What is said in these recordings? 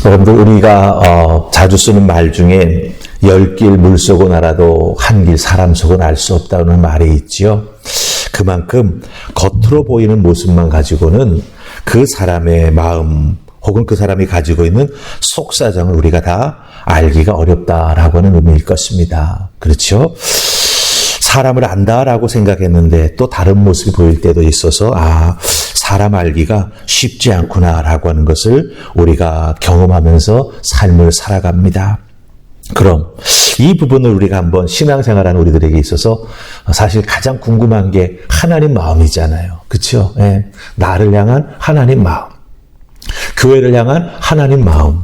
여러분들 우리가 자주 쓰는 말 중에 10길 물속은 알아도 한 길 사람 속은 알 수 없다는 말이 있지요. 그만큼 겉으로 보이는 모습만 가지고는 그 사람의 마음 혹은 그 사람이 가지고 있는 속사정을 우리가 다 알기가 어렵다라고 하는 의미일 것입니다. 그렇죠? 사람을 안다라고 생각했는데 또 다른 모습이 보일 때도 있어서 사람 알기가 쉽지 않구나라고 하는 것을 우리가 경험하면서 삶을 살아갑니다. 그럼 이 부분을 우리가 한번 신앙생활하는 우리들에게 있어서 사실 가장 궁금한 게 하나님 마음이잖아요. 그렇죠? 예. 나를 향한 하나님 마음, 교회를 향한 하나님 마음,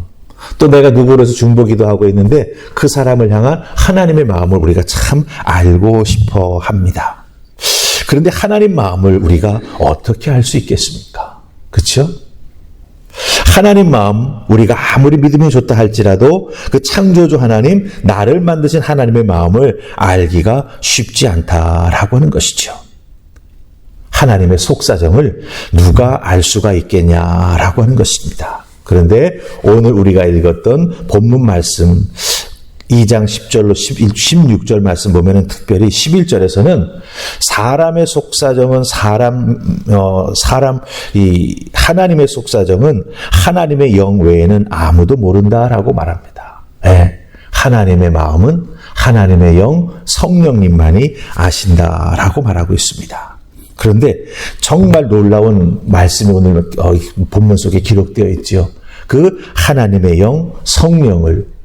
또 내가 누구로서 중보기도 하고 있는데 그 사람을 향한 하나님의 마음을 우리가 참 알고 싶어 합니다. 그런데 하나님 마음을 우리가 어떻게 알 수 있겠습니까? 그렇죠? 하나님 마음, 우리가 아무리 믿음이 좋다 할지라도 그 창조주 하나님, 나를 만드신 하나님의 마음을 알기가 쉽지 않다라고 하는 것이죠. 하나님의 속사정을 누가 알 수가 있겠냐라고 하는 것입니다. 그런데 오늘 우리가 읽었던 본문 말씀 2장 10절로 16절 말씀 보면은 특별히 11절에서는 사람의 속사정은 하나님의 속사정은 하나님의 영 외에는 아무도 모른다라고 말합니다. 네, 하나님의 마음은 하나님의 영 성령님만이 아신다라고 말하고 있습니다. 그런데 정말 놀라운 말씀이 오늘 본문 속에 기록되어 있죠. 그 하나님의 영 성령을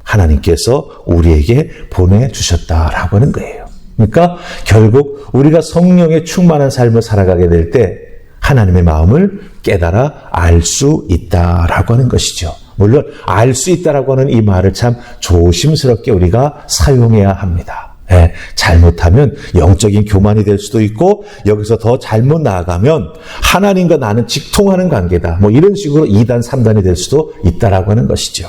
하나님께서 우리에게 보내주셨다라고 하는 거예요. 그러니까 결국 우리가 성령의 충만한 삶을 살아가게 될 때 하나님의 마음을 깨달아 알 수 있다라고 하는 것이죠. 물론 알 수 있다라고 하는 이 말을 참 조심스럽게 우리가 사용해야 합니다. 예, 잘못하면 영적인 교만이 될 수도 있고 여기서 더 잘못 나아가면 하나님과 나는 직통하는 관계다. 이런 식으로 2단, 3단이 될 수도 있다라고 하는 것이죠.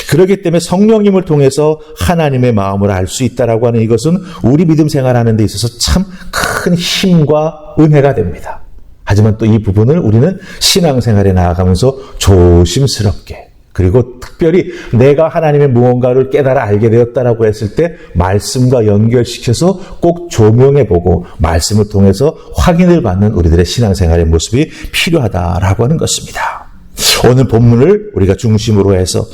그렇기 때문에 성령님을 통해서 하나님의 마음을 알 수 있다라고 하는 이것은 우리 믿음 생활하는 데 있어서 참 큰 힘과 은혜가 됩니다. 하지만 또 이 부분을 우리는 신앙생활에 나아가면서 조심스럽게 그리고 특별히 내가 하나님의 무언가를 깨달아 알게 되었다라고 했을 때 말씀과 연결시켜서 꼭 조명해보고 말씀을 통해서 확인을 받는 우리들의 신앙생활의 모습이 필요하다라고 하는 것입니다. 오늘 본문을 우리가 중심으로 해서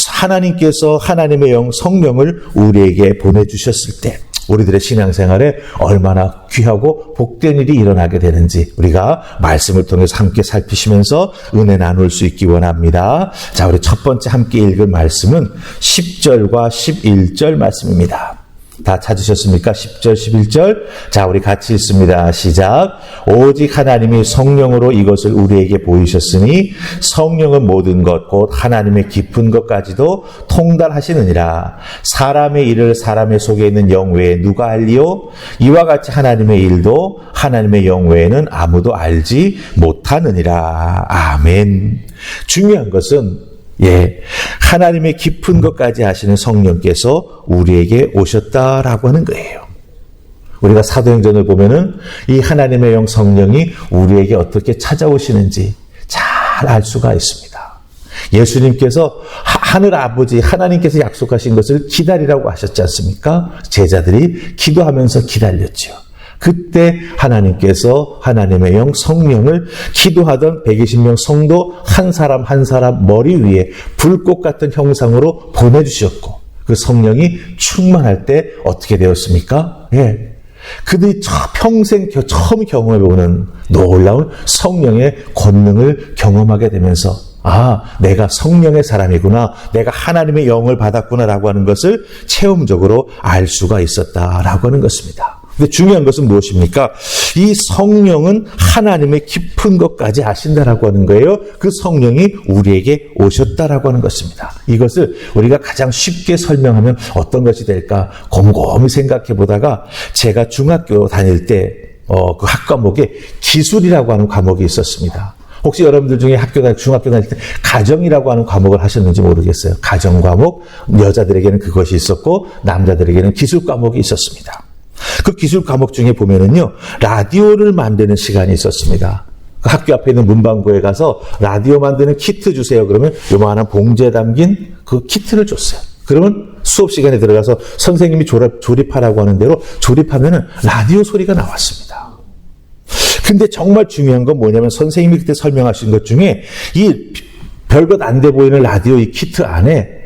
하나님께서 하나님의 영 성령을 우리에게 보내주셨을 때 우리들의 신앙생활에 얼마나 귀하고 복된 일이 일어나게 되는지 우리가 말씀을 통해서 함께 살피시면서 은혜 나눌 수 있기 원합니다. 자, 우리 첫 번째 함께 읽을 말씀은 10절과 11절 말씀입니다. 다 찾으셨습니까? 10절, 11절. 자, 우리 같이 읽습니다. 시작. 오직 하나님이 성령으로 이것을 우리에게 보이셨으니 성령은 모든 것, 곧 하나님의 깊은 것까지도 통달하시느니라. 사람의 일을 사람의 속에 있는 영 외에 누가 알리요? 이와 같이 하나님의 일도 하나님의 영 외에는 아무도 알지 못하느니라. 아멘. 중요한 것은 하나님의 깊은 것까지 아시는 성령께서 우리에게 오셨다라고 하는 거예요. 우리가 사도행전을 보면은 이 하나님의 영 성령이 우리에게 어떻게 찾아오시는지 잘 알 수가 있습니다. 예수님께서 하늘 아버지 하나님께서 약속하신 것을 기다리라고 하셨지 않습니까? 제자들이 기도하면서 기다렸죠. 그때 하나님께서 하나님의 영 성령을 기도하던 120명 성도 한 사람 한 사람 머리 위에 불꽃 같은 형상으로 보내주셨고 그 성령이 충만할 때 어떻게 되었습니까? 그들이 평생 처음 경험해보는 놀라운 성령의 권능을 경험하게 되면서 내가 성령의 사람이구나, 내가 하나님의 영을 받았구나라고 하는 것을 체험적으로 알 수가 있었다라고 하는 것입니다. 근데 중요한 것은 무엇입니까? 이 성령은 하나님의 깊은 것까지 아신다라고 하는 거예요. 그 성령이 우리에게 오셨다라고 하는 것입니다. 이것을 우리가 가장 쉽게 설명하면 어떤 것이 될까 곰곰이 생각해 보다가 제가 중학교 다닐 때 그 학과목에 기술이라고 하는 과목이 있었습니다. 혹시 여러분들 중에 중학교 다닐 때 가정이라고 하는 과목을 하셨는지 모르겠어요. 가정 과목, 여자들에게는 그것이 있었고 남자들에게는 기술 과목이 있었습니다. 그 기술 과목 중에 보면은요, 라디오를 만드는 시간이 있었습니다. 학교 앞에 있는 문방구에 가서 라디오 만드는 키트 주세요. 그러면 요만한 봉지에 담긴 그 키트를 줬어요. 그러면 수업 시간에 들어가서 선생님이 조립하라고 하는 대로 조립하면은 라디오 소리가 나왔습니다. 근데 정말 중요한 건 뭐냐면 선생님이 그때 설명하신 것 중에 이 별것 안 돼 보이는 라디오 이 키트 안에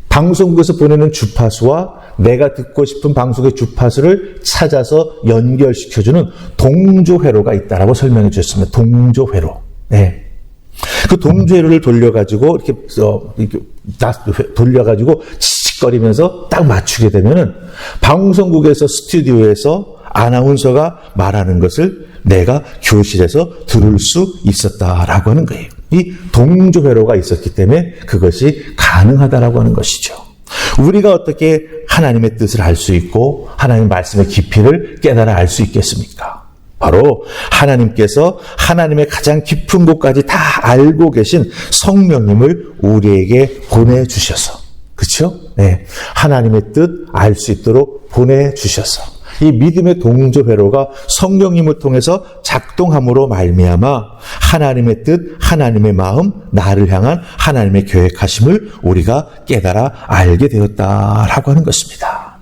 방송국에서 보내는 주파수와 내가 듣고 싶은 방송의 주파수를 찾아서 연결시켜주는 동조회로가 있다라고 설명해 주셨습니다. 동조회로. 네. 그 동조회로를 돌려가지고 이렇게 돌려가지고 치직거리면서 딱 맞추게 되면은 방송국에서 스튜디오에서 아나운서가 말하는 것을 내가 교실에서 들을 수 있었다라고 하는 거예요. 이 동조회로가 있었기 때문에 그것이 가능하다라고 하는 것이죠. 우리가 어떻게 하나님의 뜻을 알 수 있고 하나님의 말씀의 깊이를 깨달아 알 수 있겠습니까? 바로 하나님께서 하나님의 가장 깊은 곳까지 다 알고 계신 성령님을 우리에게 보내주셔서, 그렇죠? 네, 하나님의 뜻 알 수 있도록 보내주셔서 이 믿음의 동조회로가 성령님을 통해서 작동함으로 말미암아 하나님의 뜻, 하나님의 마음, 나를 향한 하나님의 계획하심을 우리가 깨달아 알게 되었다라고 하는 것입니다.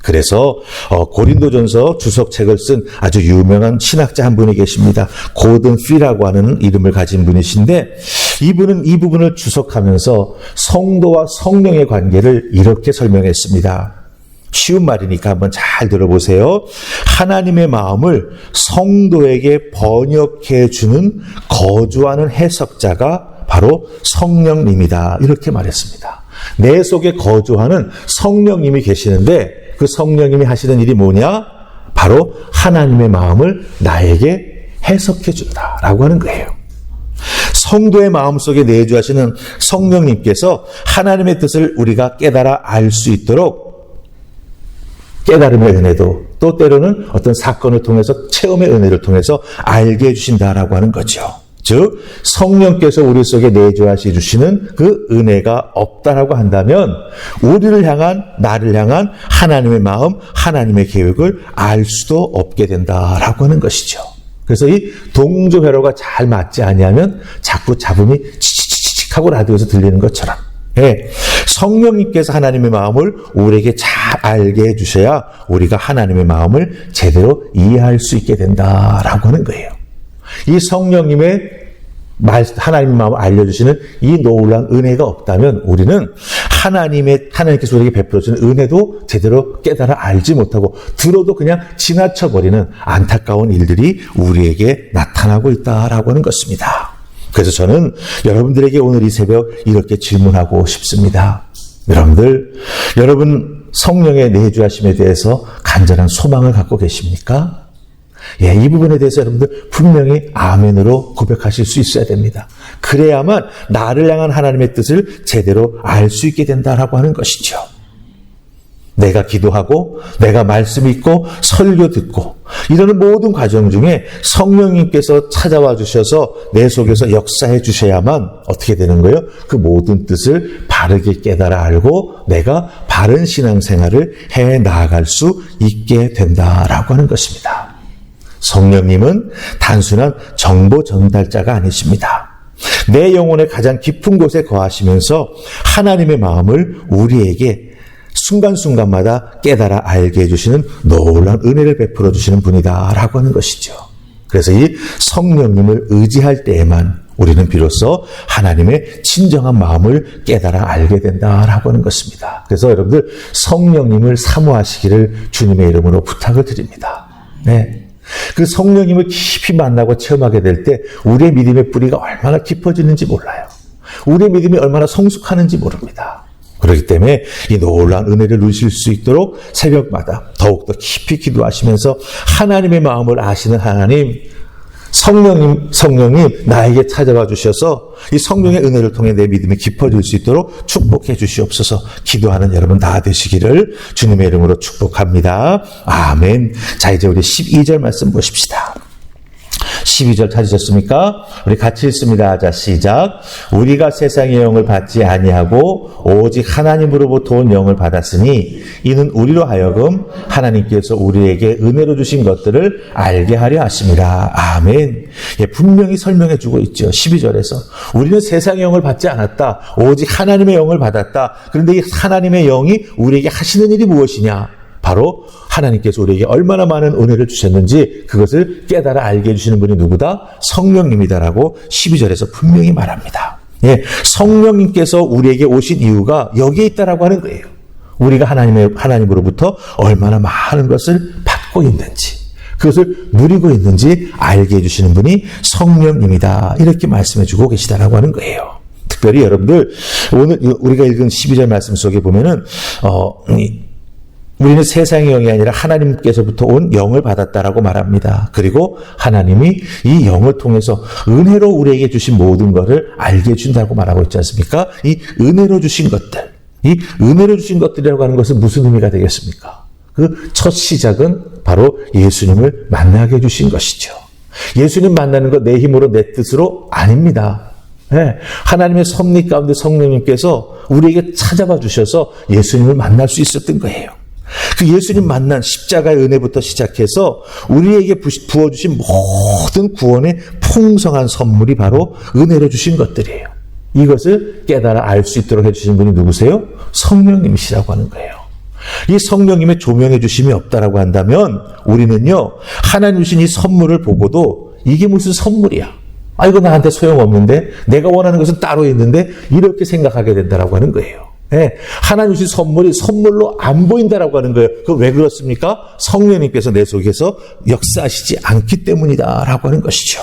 그래서 고린도전서 주석책을 쓴 아주 유명한 신학자 한 분이 계십니다. 고든 피라고 하는 이름을 가진 분이신데 이분은 이 부분을 주석하면서 성도와 성령의 관계를 이렇게 설명했습니다. 쉬운 말이니까 한번 잘 들어보세요. 하나님의 마음을 성도에게 번역해 주는 거주하는 해석자가 바로 성령님이다. 이렇게 말했습니다. 내 속에 거주하는 성령님이 계시는데 그 성령님이 하시는 일이 뭐냐? 바로 하나님의 마음을 나에게 해석해 준다라고 하는 거예요. 성도의 마음속에 내주하시는 성령님께서 하나님의 뜻을 우리가 깨달아 알 수 있도록 깨달음의 은혜도 또 때로는 어떤 사건을 통해서 체험의 은혜를 통해서 알게 해주신다라고 하는 거죠. 즉 성령께서 우리 속에 내주하시 주시는 그 은혜가 없다라고 한다면 우리를 향한 나를 향한 하나님의 마음, 하나님의 계획을 알 수도 없게 된다라고 하는 것이죠. 그래서 이 동조회로가 잘 맞지 아니하면 자꾸 잡음이 치치치치하고 라디오에서 들리는 것처럼 성령님께서 하나님의 마음을 우리에게 잘 알게 해주셔야 우리가 하나님의 마음을 제대로 이해할 수 있게 된다라고 하는 거예요. 이 성령님의 하나님의 마음을 알려주시는 이 놀라운 은혜가 없다면 우리는 하나님께서 우리에게 베풀어주는 은혜도 제대로 깨달아 알지 못하고 들어도 그냥 지나쳐버리는 안타까운 일들이 우리에게 나타나고 있다라고 하는 것입니다. 그래서 저는 여러분들에게 오늘 이 새벽 이렇게 질문하고 싶습니다. 여러분 성령의 내주하심에 대해서 간절한 소망을 갖고 계십니까? 이 부분에 대해서 여러분들 분명히 아멘으로 고백하실 수 있어야 됩니다. 그래야만 나를 향한 하나님의 뜻을 제대로 알 수 있게 된다라고 하는 것이죠. 내가 기도하고 내가 말씀 읽고 설교 듣고 이러는 모든 과정 중에 성령님께서 찾아와 주셔서 내 속에서 역사해 주셔야만 어떻게 되는 거예요? 그 모든 뜻을 바르게 깨달아 알고 내가 바른 신앙생활을 해 나아갈 수 있게 된다라고 하는 것입니다. 성령님은 단순한 정보 전달자가 아니십니다. 내 영혼의 가장 깊은 곳에 거하시면서 하나님의 마음을 우리에게 순간순간마다 깨달아 알게 해주시는 놀라운 은혜를 베풀어 주시는 분이다라고 하는 것이죠. 그래서 이 성령님을 의지할 때에만 우리는 비로소 하나님의 진정한 마음을 깨달아 알게 된다라고 하는 것입니다. 그래서 여러분들 성령님을 사모하시기를 주님의 이름으로 부탁을 드립니다. 그 성령님을 깊이 만나고 체험하게 될 때 우리의 믿음의 뿌리가 얼마나 깊어지는지 몰라요. 우리의 믿음이 얼마나 성숙하는지 모릅니다. 그렇기 때문에 이 놀라운 은혜를 누리실 수 있도록 새벽마다 더욱더 깊이 기도하시면서 하나님의 마음을 아시는 하나님, 성령님 나에게 찾아와 주셔서 이 성령의 은혜를 통해 내 믿음이 깊어질 수 있도록 축복해 주시옵소서. 기도하는 여러분 다 되시기를 주님의 이름으로 축복합니다. 아멘. 자, 이제 우리 12절 말씀 보십시다. 12절 찾으셨습니까? 우리 같이 읽습니다. 자, 시작. 우리가 세상의 영을 받지 아니하고 오직 하나님으로부터 온 영을 받았으니 이는 우리로 하여금 하나님께서 우리에게 은혜로 주신 것들을 알게 하려 하심이라. 아멘. 예, 분명히 설명해 주고 있죠. 12절에서 우리는 세상의 영을 받지 않았다. 오직 하나님의 영을 받았다. 그런데 이 하나님의 영이 우리에게 하시는 일이 무엇이냐? 바로 하나님께서 우리에게 얼마나 많은 은혜를 주셨는지 그것을 깨달아 알게 해주시는 분이 누구다? 성령님이다라고 12절에서 분명히 말합니다. 예, 성령님께서 우리에게 오신 이유가 여기에 있다라고 하는 거예요. 우리가 하나님으로부터 얼마나 많은 것을 받고 있는지, 그것을 누리고 있는지 알게 해주시는 분이 성령님이다. 이렇게 말씀해주고 계시다라고 하는 거예요. 특별히 여러분들 오늘 우리가 읽은 12절 말씀 속에 보면은 우리는 세상의 영이 아니라 하나님께서부터 온 영을 받았다라고 말합니다. 그리고 하나님이 이 영을 통해서 은혜로 우리에게 주신 모든 것을 알게 해준다고 말하고 있지 않습니까? 이 은혜로 주신 것들, 이 은혜로 주신 것들이라고 하는 것은 무슨 의미가 되겠습니까? 그 첫 시작은 바로 예수님을 만나게 해주신 것이죠. 예수님 만나는 것 내 힘으로 내 뜻으로 아닙니다. 네, 하나님의 섭리 가운데 성령님께서 우리에게 찾아와 주셔서 예수님을 만날 수 있었던 거예요. 그 예수님 만난 십자가의 은혜부터 시작해서 우리에게 부어주신 모든 구원의 풍성한 선물이 바로 은혜로 주신 것들이에요. 이것을 깨달아 알 수 있도록 해주신 분이 누구세요? 성령님이시라고 하는 거예요. 이 성령님의 조명해 주심이 없다라고 한다면 우리는요, 하나님 주신 이 선물을 보고도 이게 무슨 선물이야? 아, 이거 나한테 소용없는데, 내가 원하는 것은 따로 있는데, 이렇게 생각하게 된다라고 하는 거예요. 네, 하나님 주신 선물이 선물로 안 보인다라고 하는 거예요. 그 왜 그렇습니까? 성령님께서 내 속에서 역사하시지 않기 때문이다라고 하는 것이죠.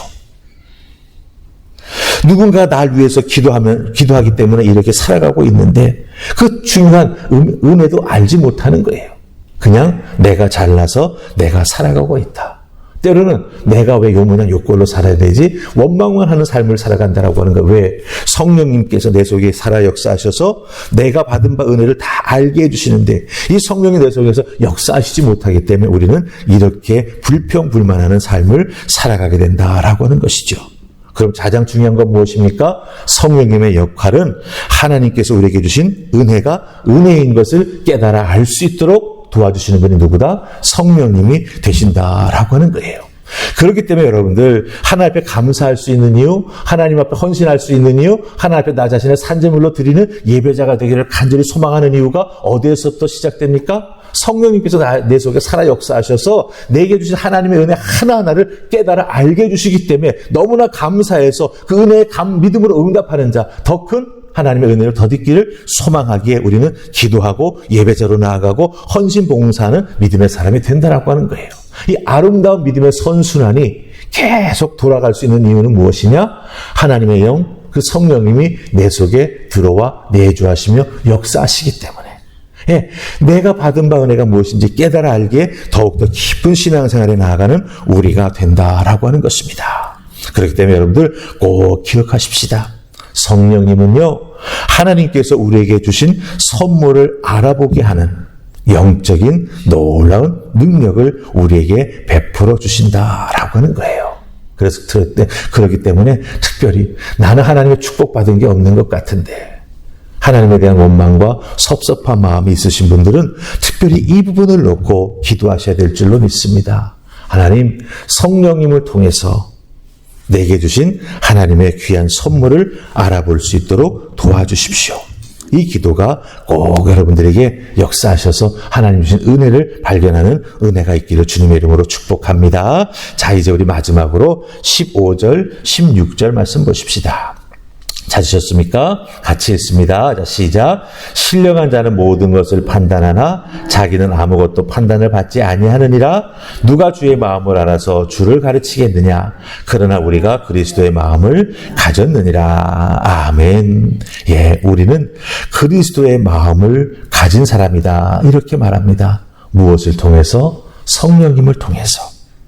누군가 날 위해서 기도하기 때문에 이렇게 살아가고 있는데 그 중요한 은혜도 알지 못하는 거예요. 그냥 내가 잘나서 내가 살아가고 있다. 때로는 내가 왜 요 모양 요 꼴로 살아야 되지? 원망만 하는 삶을 살아간다라고 하는 거예요. 왜? 성령님께서 내 속에 살아 역사하셔서 내가 받은 바 은혜를 다 알게 해주시는데 이 성령이 내 속에서 역사하시지 못하기 때문에 우리는 이렇게 불평불만하는 삶을 살아가게 된다라고 하는 것이죠. 그럼 가장 중요한 건 무엇입니까? 성령님의 역할은 하나님께서 우리에게 주신 은혜가 은혜인 것을 깨달아 알 수 있도록 도와주시는 분이 누구다? 성령님이 되신다라고 하는 거예요. 그렇기 때문에 여러분들 하나님 앞에 감사할 수 있는 이유, 하나님 앞에 헌신할 수 있는 이유, 하나님 앞에 나 자신을 산제물로 드리는 예배자가 되기를 간절히 소망하는 이유가 어디에서부터 시작됩니까? 성령님께서 내 속에 살아 역사하셔서 내게 주신 하나님의 은혜 하나하나를 깨달아 알게 해주시기 때문에 너무나 감사해서 그 은혜의 믿음으로 응답하는 자, 더 큰 하나님의 은혜를 더딛기를 소망하기에 우리는 기도하고 예배자로 나아가고 헌신 봉사하는 믿음의 사람이 된다라고 하는 거예요. 이 아름다운 믿음의 선순환이 계속 돌아갈 수 있는 이유는 무엇이냐? 하나님의 영, 그 성령님이 내 속에 들어와 내주하시며 역사하시기 때문에. 예, 내가 받은 바 은혜가 무엇인지 깨달아 알기에 더욱더 깊은 신앙생활에 나아가는 우리가 된다라고 하는 것입니다. 그렇기 때문에 여러분들 꼭 기억하십시다. 성령님은요, 하나님께서 우리에게 주신 선물을 알아보게 하는 영적인 놀라운 능력을 우리에게 베풀어 주신다라고 하는 거예요. 그래서 그렇기 때문에 특별히 나는 하나님의 축복받은 게 없는 것 같은데 하나님에 대한 원망과 섭섭한 마음이 있으신 분들은 특별히 이 부분을 놓고 기도하셔야 될 줄로 믿습니다. 하나님, 성령님을 통해서 내게 주신 하나님의 귀한 선물을 알아볼 수 있도록 도와주십시오. 이 기도가 꼭 여러분들에게 역사하셔서 하나님 주신 은혜를 발견하는 은혜가 있기를 주님의 이름으로 축복합니다. 자, 이제 우리 마지막으로 15절, 16절 말씀 보십시다. 찾으셨습니까? 같이 읽습니다. 자, 시작. 신령한 자는 모든 것을 판단하나 자기는 아무것도 판단을 받지 아니하느니라. 누가 주의 마음을 알아서 주를 가르치겠느냐? 그러나 우리가 그리스도의 마음을 가졌느니라. 아멘. 예, 우리는 그리스도의 마음을 가진 사람이다. 이렇게 말합니다. 무엇을 통해서? 성령님을 통해서.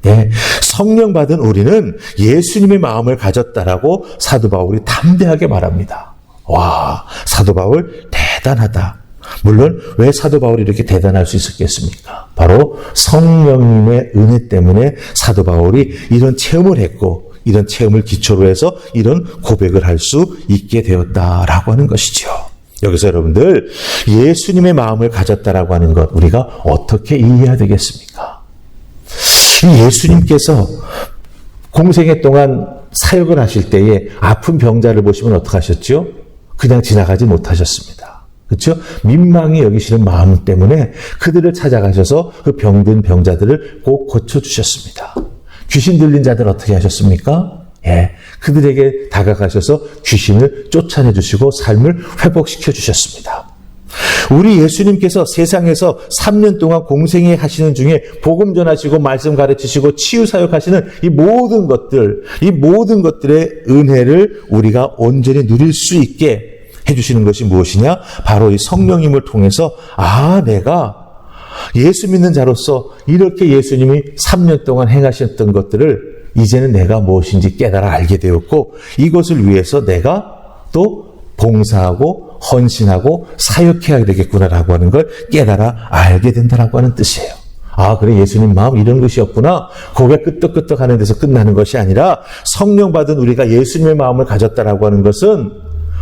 예, 성령 받은 우리는 예수님의 마음을 가졌다라고 사도 바울이 담대하게 말합니다. 와, 사도 바울 대단하다. 물론 왜 사도 바울이 이렇게 대단할 수 있었겠습니까? 바로 성령님의 은혜 때문에 사도 바울이 이런 체험을 했고 이런 체험을 기초로 해서 이런 고백을 할 수 있게 되었다라고 하는 것이죠. 여기서 여러분들 예수님의 마음을 가졌다라고 하는 것 우리가 어떻게 이해해야 되겠습니까? 이 예수님께서 공생애 동안 사역을 하실 때에 아픈 병자를 보시면 어떻게 하셨죠? 그냥 지나가지 못하셨습니다. 그렇죠? 민망히 여기시는 마음 때문에 그들을 찾아가셔서 그 병든 병자들을 꼭 고쳐주셨습니다. 귀신 들린 자들 어떻게 하셨습니까? 그들에게 다가가셔서 귀신을 쫓아내 주시고 삶을 회복시켜 주셨습니다. 우리 예수님께서 세상에서 3년 동안 공생애 하시는 중에 복음 전하시고 말씀 가르치시고 치유 사역하시는 이 모든 것들의 은혜를 우리가 온전히 누릴 수 있게 해주시는 것이 무엇이냐? 바로 이 성령님을 통해서 내가 예수 믿는 자로서 이렇게 예수님이 3년 동안 행하셨던 것들을 이제는 내가 무엇인지 깨달아 알게 되었고 이것을 위해서 내가 또 봉사하고 헌신하고 사역해야 되겠구나라고 하는 걸 깨달아 알게 된다라고 하는 뜻이에요. 그래 예수님 마음 이런 것이었구나. 고개 끄떡끄떡 하는 데서 끝나는 것이 아니라 성령 받은 우리가 예수님의 마음을 가졌다라고 하는 것은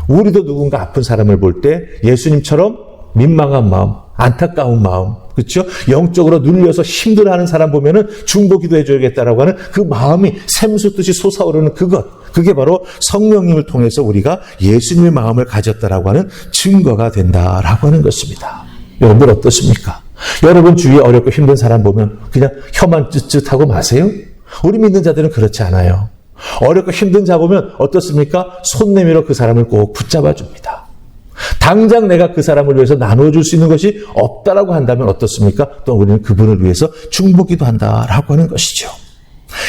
우리도 누군가 아픈 사람을 볼 때 예수님처럼 민망한 마음, 안타까운 마음, 그렇죠? 영적으로 눌려서 힘들어하는 사람 보면은 중보 기도해줘야겠다라고 하는 그 마음이 샘솟듯이 솟아오르는 그게 바로 성령님을 통해서 우리가 예수님의 마음을 가졌다라고 하는 증거가 된다라고 하는 것입니다. 여러분 어떻습니까? 여러분 주위에 어렵고 힘든 사람 보면 그냥 혀만 쯧쯧하고 마세요? 우리 믿는 자들은 그렇지 않아요. 어렵고 힘든 자 보면 어떻습니까? 손 내밀어 그 사람을 꼭 붙잡아 줍니다. 당장 내가 그 사람을 위해서 나눠줄 수 있는 것이 없다라고 한다면 어떻습니까? 또 우리는 그분을 위해서 중보기도 한다라고 하는 것이죠.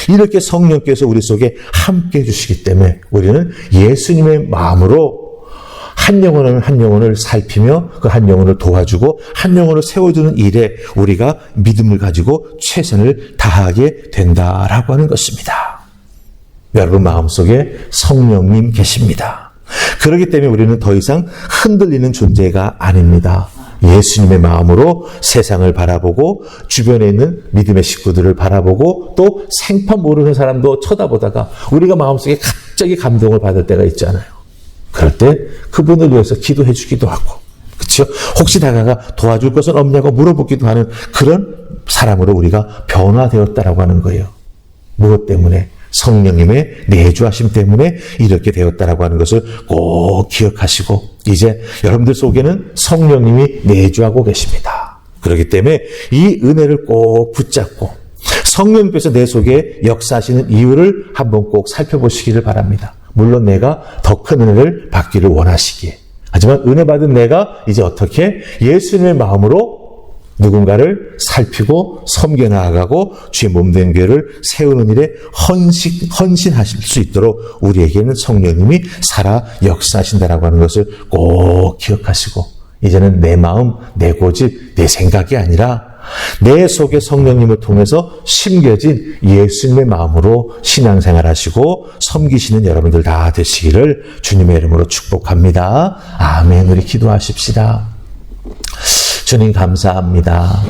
이렇게 성령께서 우리 속에 함께 해주시기 때문에 우리는 예수님의 마음으로 한 영혼을 살피며 그 한 영혼을 도와주고 한 영혼을 세워주는 일에 우리가 믿음을 가지고 최선을 다하게 된다라고 하는 것입니다. 여러분 마음속에 성령님 계십니다. 그렇기 때문에 우리는 더 이상 흔들리는 존재가 아닙니다. 예수님의 마음으로 세상을 바라보고 주변에 있는 믿음의 식구들을 바라보고 또 생판 모르는 사람도 쳐다보다가 우리가 마음속에 갑자기 감동을 받을 때가 있잖아요. 그럴 때 그분을 위해서 기도해 주기도 하고 그렇죠? 혹시 다가가 도와줄 것은 없냐고 물어보기도 하는 그런 사람으로 우리가 변화되었다라고 하는 거예요. 무엇 때문에? 성령님의 내주하심 때문에 이렇게 되었다라고 하는 것을 꼭 기억하시고 이제 여러분들 속에는 성령님이 내주하고 계십니다. 그렇기 때문에 이 은혜를 꼭 붙잡고 성령님께서 내 속에 역사하시는 이유를 한번 꼭 살펴보시기를 바랍니다. 물론 내가 더 큰 은혜를 받기를 원하시기에 하지만 은혜 받은 내가 이제 어떻게 예수님의 마음으로 누군가를 살피고 섬겨 나아가고 주의 몸된 교회를 세우는 일에 헌신하실 수 있도록 우리에게는 성령님이 살아 역사하신다라고 하는 것을 꼭 기억하시고 이제는 내 마음, 내 고집, 내 생각이 아니라 내 속에 성령님을 통해서 심겨진 예수님의 마음으로 신앙생활 하시고 섬기시는 여러분들 다 되시기를 주님의 이름으로 축복합니다. 아멘. 우리 기도하십시다. 주님 감사합니다.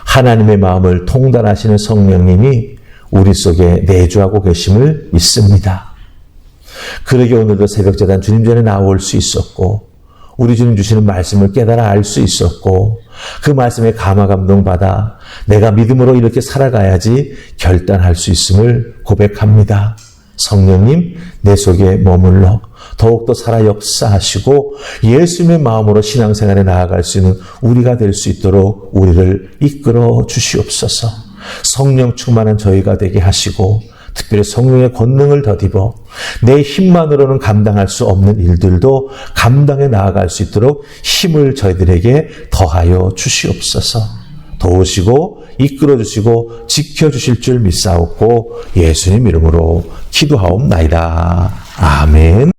하나님의 마음을 통달하시는 성령님이 우리 속에 내주하고 계심을 믿습니다. 그러게 오늘도 새벽제단 주님 전에 나올 수 있었고 우리 주님 주시는 말씀을 깨달아 알 수 있었고 그 말씀에 감화 감동받아 내가 믿음으로 이렇게 살아가야지 결단할 수 있음을 고백합니다. 성령님 내 속에 머물러 더욱더 살아 역사하시고 예수님의 마음으로 신앙생활에 나아갈 수 있는 우리가 될 수 있도록 우리를 이끌어 주시옵소서. 성령 충만한 저희가 되게 하시고 특별히 성령의 권능을 더입어 내 힘만으로는 감당할 수 없는 일들도 감당해 나아갈 수 있도록 힘을 저희들에게 더하여 주시옵소서. 도우시고 이끌어 주시고 지켜 주실 줄 믿사옵고 예수님 이름으로 기도하옵나이다. 아멘.